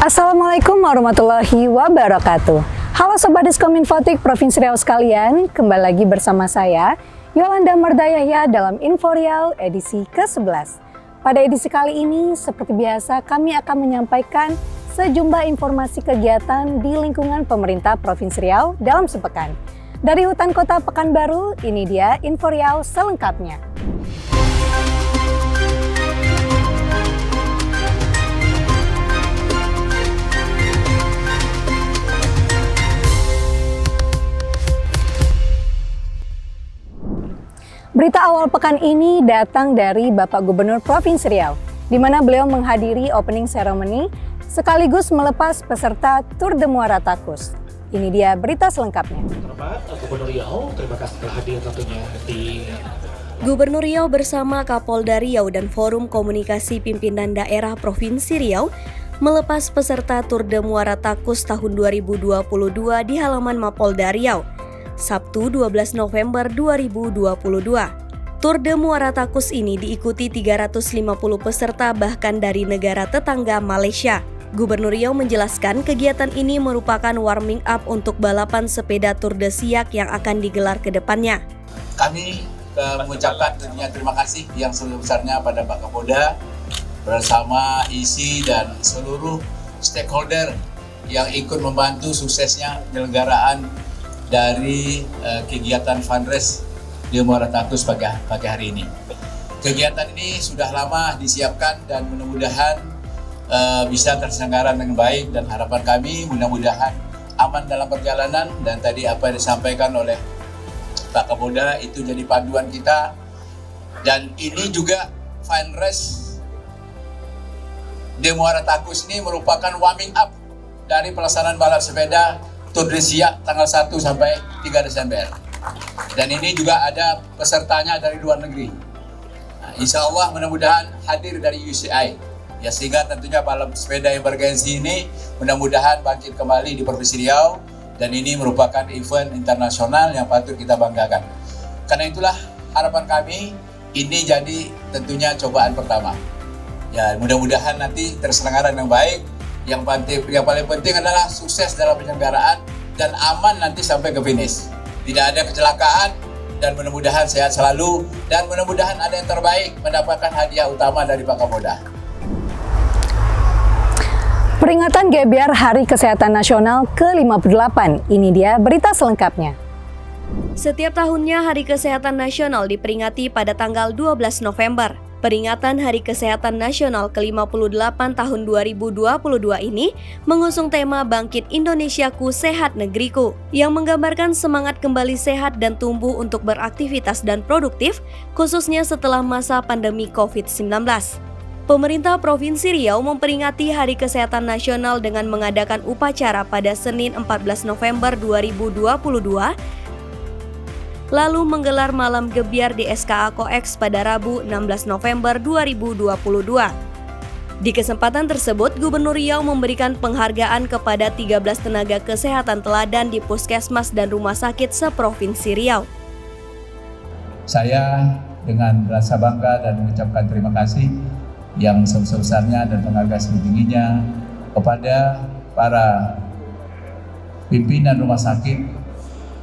Assalamualaikum warahmatullahi wabarakatuh. Halo Sobat Diskominfotik Provinsi Riau sekalian, kembali lagi bersama saya, Yolanda Mardayahya dalam Info Riau edisi ke-11. Pada edisi kali ini, seperti biasa kami akan menyampaikan sejumlah informasi kegiatan di lingkungan pemerintah Provinsi Riau dalam sepekan. Dari Hutan Kota Pekanbaru, ini dia Info Riau selengkapnya. Berita awal pekan ini datang dari Bapak Gubernur Provinsi Riau, di mana beliau menghadiri opening ceremony sekaligus melepas peserta Tour de Muara Takus. Ini dia berita selengkapnya. Gubernur Riau, terima kasih telah hadir tentunya di Gubernur Riau bersama Kapolda Riau dan Forum Komunikasi Pimpinan Daerah Provinsi Riau melepas peserta Tour de Muara Takus tahun 2022 di halaman Mapolda Riau, Sabtu 12 November 2022. Tour de Muara Takus ini diikuti 350 peserta bahkan dari negara tetangga Malaysia. Gubernur Riau menjelaskan kegiatan ini merupakan warming up untuk balapan sepeda Tour de Siak yang akan digelar ke depannya. Kami mengucapkan terima kasih yang sebesar-besarnya pada Pak Kapolda bersama ISI dan seluruh stakeholder yang ikut membantu suksesnya penyelenggaraan dari kegiatan fundraise di Muara Takus pagi hari ini. Kegiatan ini sudah lama disiapkan dan mudah-mudahan bisa terselenggara dengan baik, dan harapan kami mudah-mudahan aman dalam perjalanan, dan tadi apa yang disampaikan oleh Pak Kapolda itu jadi panduan kita. Dan ini juga fundraise di Muara Takus ini merupakan warming up dari pelaksanaan balap sepeda Tour de Siak tanggal 1 sampai 3 Desember. Dan ini juga ada pesertanya dari luar negeri. Nah, insya Allah mudah-mudahan hadir dari UCI. Ya, sehingga tentunya balap sepeda yang bergengsi ini mudah-mudahan bangkit kembali di Provinsi Riau, dan ini merupakan event internasional yang patut kita banggakan. Karena itulah harapan kami ini jadi tentunya cobaan pertama. Ya, mudah-mudahan nanti terselenggara dengan baik. Yang paling penting adalah sukses dalam penyelenggaraan dan aman nanti sampai ke finish. Tidak ada kecelakaan, dan mudah-mudahan sehat selalu, dan mudah-mudahan ada yang terbaik mendapatkan hadiah utama dari Pak Kapolda. Peringatan Gebiar Hari Kesehatan Nasional ke-58, ini dia berita selengkapnya. Setiap tahunnya Hari Kesehatan Nasional diperingati pada tanggal 12 November. Peringatan Hari Kesehatan Nasional ke-58 tahun 2022 ini mengusung tema Bangkit Indonesiaku Sehat Negeriku, yang menggambarkan semangat kembali sehat dan tumbuh untuk beraktivitas dan produktif, khususnya setelah masa pandemi COVID-19. Pemerintah Provinsi Riau memperingati Hari Kesehatan Nasional dengan mengadakan upacara pada Senin 14 November 2022, lalu menggelar malam gebiar di SKA Koex pada Rabu 16 November 2022. Di kesempatan tersebut, Gubernur Riau memberikan penghargaan kepada 13 tenaga kesehatan teladan di puskesmas dan rumah sakit seprovinsi Riau. Saya dengan rasa bangga dan mengucapkan terima kasih yang sebesar-besarnya dan penghargaan setingginya kepada para pimpinan rumah sakit,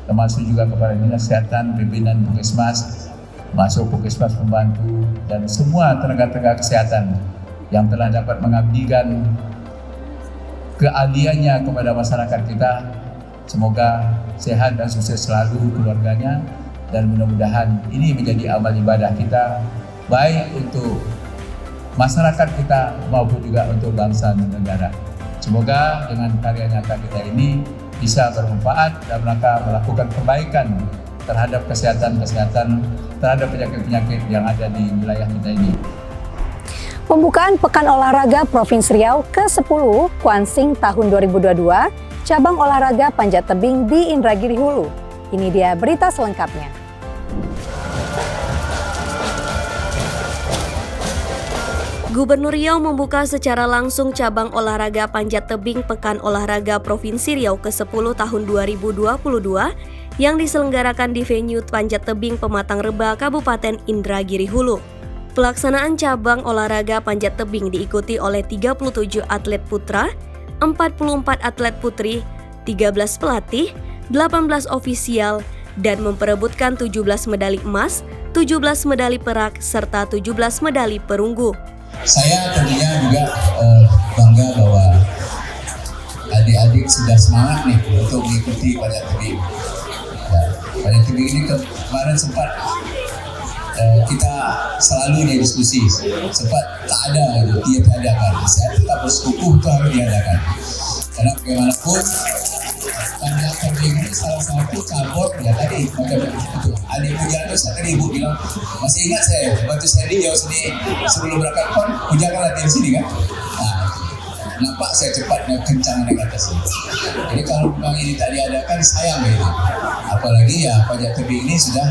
termasuk juga kepada Dinas Kesehatan, pimpinan Puskesmas, masuk Puskesmas pembantu, dan semua tenaga-tenaga kesehatan yang telah dapat mengabdikan keahliannya kepada masyarakat kita. Semoga sehat dan sukses selalu keluarganya, dan mudah-mudahan ini menjadi amal ibadah kita, baik untuk masyarakat kita maupun juga untuk bangsa dan negara. Semoga dengan karya nyata kita ini bisa bermanfaat dalam rangka melakukan perbaikan terhadap kesehatan, terhadap penyakit-penyakit yang ada di wilayah kita ini. Pembukaan Pekan Olahraga Provinsi Riau ke-10 Kuansing tahun 2022, cabang olahraga panjat tebing di Indragiri Hulu. Ini dia berita selengkapnya. Gubernur Riau membuka secara langsung cabang olahraga panjat tebing Pekan Olahraga Provinsi Riau ke-10 tahun 2022 yang diselenggarakan di venue Panjat Tebing Pematang Reba, Kabupaten Indragiri Hulu. Pelaksanaan cabang olahraga panjat tebing diikuti oleh 37 atlet putra, 44 atlet putri, 13 pelatih, 18 ofisial, dan memperebutkan 17 medali emas, 17 medali perak, serta 17 medali perunggu. Saya tentunya juga bangga bahwa adik-adik sudah semangat nih untuk mengikuti panjat tebing. Panjat tebing ini kemarin sempat kita selalu nih diskusi, sempat tak ada gitu, tiadakan. Saya tetap bersikukuh itu harus diadakan. Karena bagaimanapun panjat tebing ini salah satu cabur ya tadi macam itu. Adik Puja itu tadi ibu bilang masih ingat saya waktu saya di jauh sini sebelum berangkat pon Puja kan latihan sini kan. Nah, nampak saya cepat dan kencang naik atas ini. Jadi kalau memang ini tak diadakan sayang gitu. Apalagi ya panjat tebing ini sudah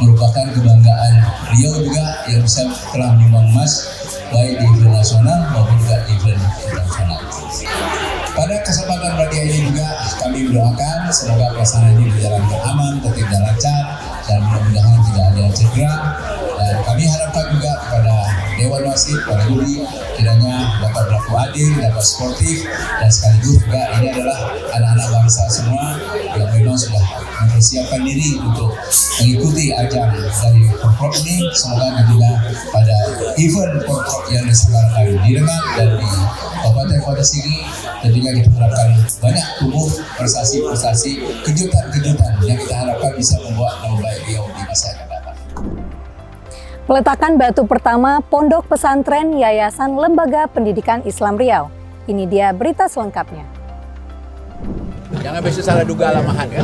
merupakan kebanggaan beliau juga yang bisa telah menyumbang emas baik di event nasional maupun juga di event internasional. Pada kesempatan pagi ini juga kami mendoakan semoga pelaksanaan ini berjalan aman, tertib dan lancar, dan mudah-mudahan tidak ada cedera. Dan kami harapkan juga kepada Dewan Wasit, para juri, kiranya dapat berlaku adil, dapat sportif, dan sekaligus juga ini adalah anak-anak bangsa semua yang memang sudah mempersiapkan diri untuk mengikuti ajang dari Porprov ini. Semoga nantinya pada event Porprov yang diselenggarakan di Demak dan di Kabupaten Kota Sigi, tentunya kita harapkan banyak tumbuh prestasi-prestasi, kejutan-kejutan yang kita harapkan bisa membuat nama baik Riau di masa yang akan datang. Peletakan batu pertama Pondok Pesantren Yayasan Lembaga Pendidikan Islam Riau. Ini dia berita selengkapnya. Jangan besok salah duga alamahan ya.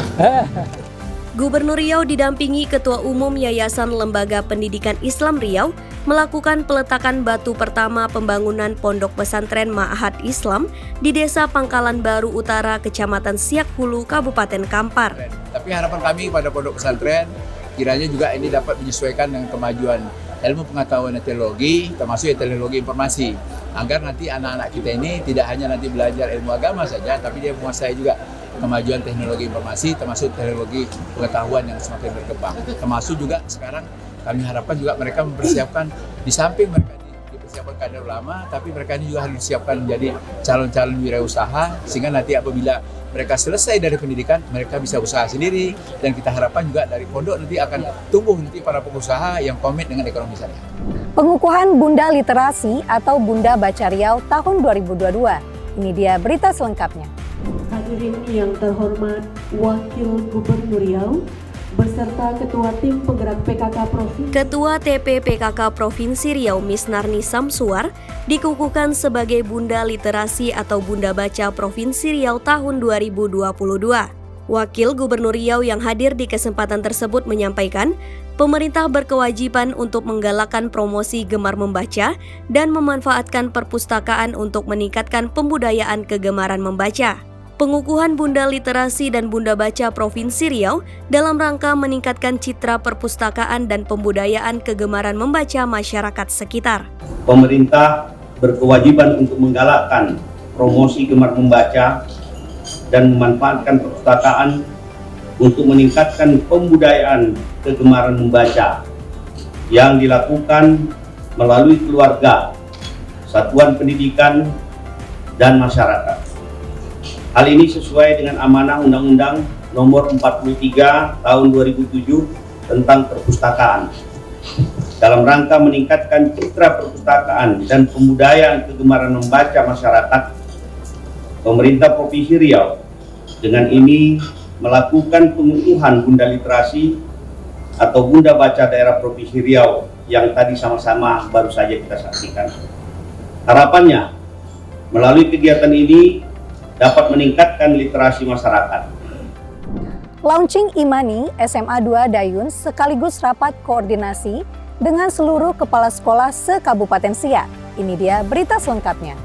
Gubernur Riau didampingi Ketua Umum Yayasan Lembaga Pendidikan Islam Riau melakukan peletakan batu pertama pembangunan Pondok Pesantren Ma'had Islam di Desa Pangkalan Baru Utara, Kecamatan Siak Hulu, Kabupaten Kampar. Tapi harapan kami pada pondok pesantren kiranya juga ini dapat menyesuaikan dengan kemajuan ilmu pengetahuan dan teknologi, termasuk teknologi informasi, agar nanti anak-anak kita ini tidak hanya nanti belajar ilmu agama saja, tapi dia menguasai juga kemajuan teknologi informasi, termasuk teknologi pengetahuan yang semakin berkembang. Termasuk juga sekarang kami harapkan juga mereka mempersiapkan, di samping mereka dipersiapkan kader ulama, tapi mereka ini juga harus disiapkan menjadi calon-calon wirausaha, sehingga nanti apabila mereka selesai dari pendidikan, mereka bisa usaha sendiri, dan kita harapkan juga dari pondok nanti akan tumbuh nanti para pengusaha yang komit dengan ekonomi syariah. Pengukuhan Bunda Literasi atau Bunda Baca Riau tahun 2022. Ini dia berita selengkapnya. Hadirin yang terhormat, Wakil Gubernur Riau beserta Ketua Tim Penggerak PKK Provinsi. Ketua TP PKK Provinsi Riau Misnarni Samsuar dikukuhkan sebagai Bunda Literasi atau Bunda Baca Provinsi Riau tahun 2022. Wakil Gubernur Riau yang hadir di kesempatan tersebut menyampaikan, pemerintah berkewajiban untuk menggalakkan promosi gemar membaca dan memanfaatkan perpustakaan untuk meningkatkan pembudayaan kegemaran membaca. Pengukuhan Bunda Literasi dan Bunda Baca Provinsi Riau dalam rangka meningkatkan citra perpustakaan dan pembudayaan kegemaran membaca masyarakat sekitar. Pemerintah berkewajiban untuk menggalakkan promosi gemar membaca dan memanfaatkan perpustakaan untuk meningkatkan pembudayaan kegemaran membaca yang dilakukan melalui keluarga, satuan pendidikan, dan masyarakat. Hal ini sesuai dengan amanah Undang-Undang Nomor 43 Tahun 2007 tentang perpustakaan. Dalam rangka meningkatkan citra perpustakaan dan pembudayaan kegemaran membaca masyarakat, pemerintah Provinsi Riau dengan ini melakukan pengukuhan Bunda Literasi atau Bunda Baca Daerah Provinsi Riau yang tadi sama-sama baru saja kita saksikan. Harapannya, melalui kegiatan ini dapat meningkatkan literasi masyarakat. Launching Imani SMA 2 Dayun sekaligus rapat koordinasi dengan seluruh kepala sekolah se-Kabupaten Siak. Ini dia berita selengkapnya.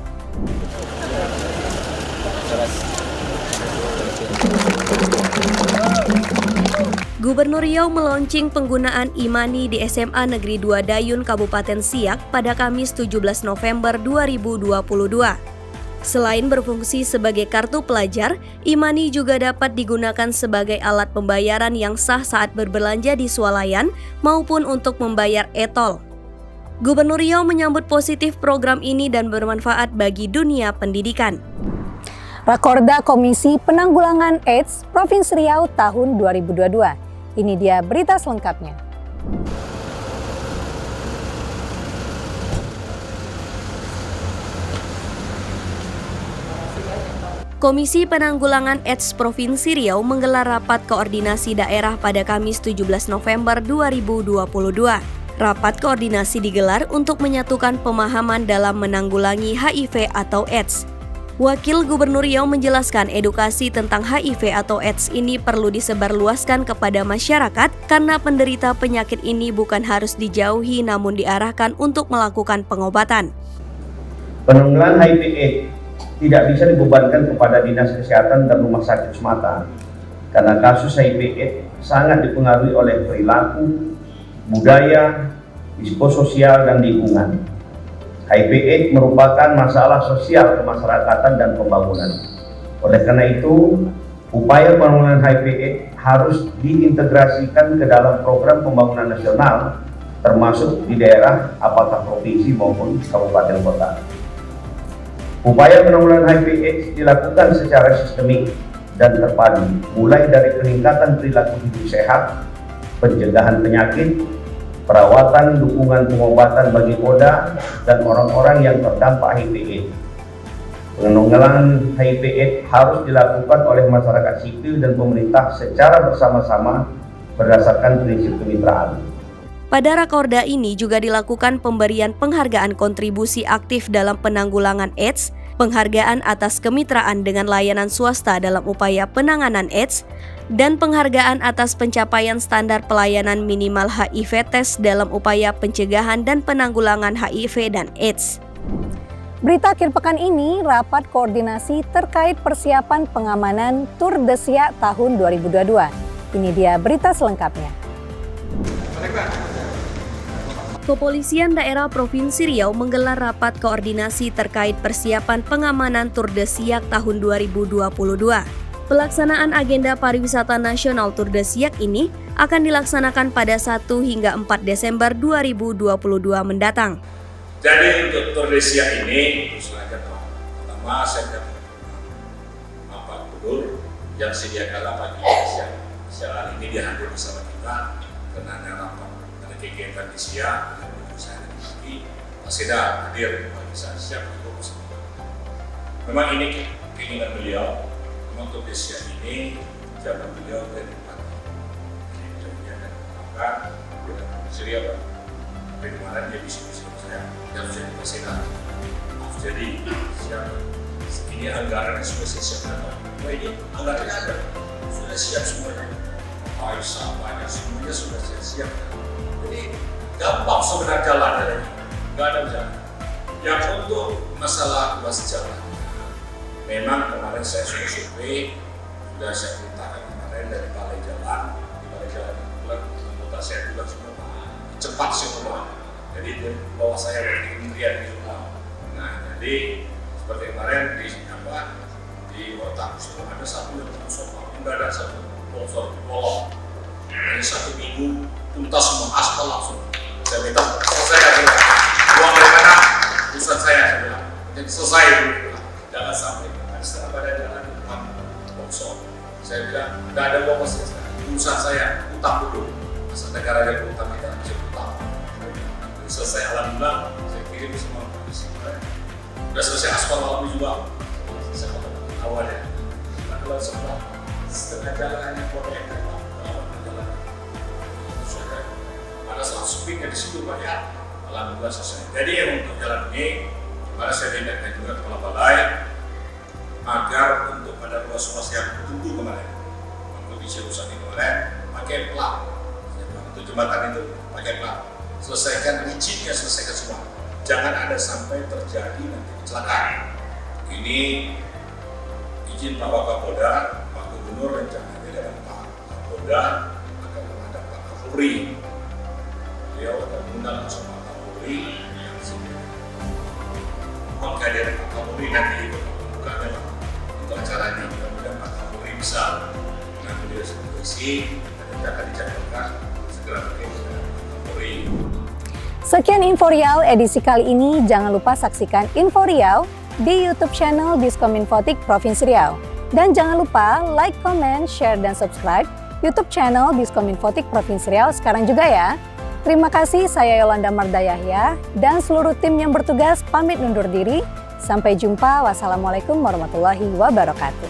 Gubernur Riau meluncing penggunaan Imani di SMA Negeri 2 Dayun Kabupaten Siak pada Kamis 17 November 2022. Selain berfungsi sebagai kartu pelajar, Imani juga dapat digunakan sebagai alat pembayaran yang sah saat berbelanja di swalayan maupun untuk membayar e-tol. Gubernur Riau menyambut positif program ini dan bermanfaat bagi dunia pendidikan. Rakorda Komisi Penanggulangan AIDS Provinsi Riau tahun 2022. Ini dia berita selengkapnya. Komisi Penanggulangan AIDS Provinsi Riau menggelar rapat koordinasi daerah pada Kamis 17 November 2022. Rapat koordinasi digelar untuk menyatukan pemahaman dalam menanggulangi HIV atau AIDS. Wakil Gubernur Riau menjelaskan edukasi tentang HIV atau AIDS ini perlu disebarluaskan kepada masyarakat karena penderita penyakit ini bukan harus dijauhi namun diarahkan untuk melakukan pengobatan. Penanggulangan HIV/AIDS tidak bisa dibebankan kepada dinas kesehatan dan rumah sakit semata, karena kasus HIV/AIDS sangat dipengaruhi oleh perilaku, budaya, psikososial, dan lingkungan. HIV/AIDS merupakan masalah sosial kemasyarakatan dan pembangunan. Oleh karena itu, upaya penanggulangan HIV/AIDS harus diintegrasikan ke dalam program pembangunan nasional, termasuk di daerah apakah provinsi maupun kabupaten kota. Upaya penanggulangan HIV/AIDS dilakukan secara sistemik dan terpadu, mulai dari peningkatan perilaku hidup sehat, pencegahan penyakit, perawatan, dukungan pengobatan bagi ODA dan orang-orang yang terdampak HIV/AIDS. Penanggulangan HIV/AIDS harus dilakukan oleh masyarakat sipil dan pemerintah secara bersama-sama berdasarkan prinsip kemitraan. Pada rakorda ini juga dilakukan pemberian penghargaan kontribusi aktif dalam penanggulangan AIDS, penghargaan atas kemitraan dengan layanan swasta dalam upaya penanganan AIDS, dan penghargaan atas pencapaian standar pelayanan minimal HIV tes dalam upaya pencegahan dan penanggulangan HIV dan AIDS. Berita akhir pekan ini, rapat koordinasi terkait persiapan pengamanan Tour de Siak tahun 2022. Ini dia berita selengkapnya. Kepolisian Daerah Provinsi Riau menggelar rapat koordinasi terkait persiapan pengamanan Tour de Siak tahun 2022. Pelaksanaan agenda pariwisata nasional Tour de Siak ini akan dilaksanakan pada 1 hingga 4 Desember 2022 mendatang. Jadi untuk Tour de Siak ini, pertama saya akan Bapak Gubernur yang sediakan pagi siang. Siang ini dia hadir bersama kita karena ada rapat, ada kegiatan di Siak, dan saya ada pagi, Pak Seda hadir bagi saya siap untuk bersama. Memang ini keinginan beliau, memang Tour de Siak ini zaman beliau dari pagi. Jadi beliau akan melakukan dengan Provinsi Riau, tapi kemarin dia bisa saya yang jadi Pak Seda. Jadi siap. Ini anggaran yang sudah saya siapkan. Nah ini anggaran sudah siap semuanya. Paisa banyak semuanya sudah saya siapkan. Jadi gampang sebenarnya jalan dari ini, nggak ada jalan. Yang untuk masalah ruas jalan, memang kemarin saya sudah survei, sudah saya perintahkan kemarin dari balai jalan, di balai jalan bulan anggota saya juga semua cepat semua. Jadi di bawah saya dari kementerian juga. Nah jadi seperti kemarin di Kota Kusuma ada satu yang longsor, nggak ada satu longsor kolong. Jadi 1 minggu tuntas semua aspal langsung. Saya minta selesai uang dari mana urusan saya bilang. Jadi selesai dulu, jangan sampai setelah pada jalan utang longsor. Saya bilang nggak ada uang masih urusan saya utang dulu. Asal negara ada utang kita bisa utang. Selesai alhamdulillah saya kirim semua kondisi kemarin. Sudah selesai aspal lalu juga. Saya awalnya kalau semua setengah jalannya proyek jalan ada 100 speaker di situ banyak. Alhamdulillah selesai. Jadi yang untuk jalan ini kemarin saya tindakan juga kepala balai agar untuk pada ruas-ruas yang tertentu kemarin untuk di Cirusan ini kemarin pakai plat untuk jembatan itu pakai plat. Selesaikan izinnya, selesaikan semua. Jangan ada sampai terjadi nanti kecelakaan. Ini izin Pak Wakapolda, Pak Gubernur rencananya dengan Pak Kapolda akan menghadap Pak Kapolri. Beliau akan mengundang bersama Pak Kapolri yang sini. Maka dari Pak Kapolri nanti bukannya untuk acara ini, kemudian Pak Kapolri bisa mengambil dia sendiri dan akan dijadwalkan segera bertemu dengan Pak Kapolri. Sekian Info Riau edisi kali ini. Jangan lupa saksikan Info Riau di YouTube channel Diskominfotik Provinsi Riau. Dan jangan lupa like, comment, share, dan subscribe YouTube channel Diskominfotik Provinsi Riau sekarang juga ya. Terima kasih, saya Yolanda Mardayahya dan seluruh tim yang bertugas pamit undur diri. Sampai jumpa. Wassalamualaikum warahmatullahi wabarakatuh.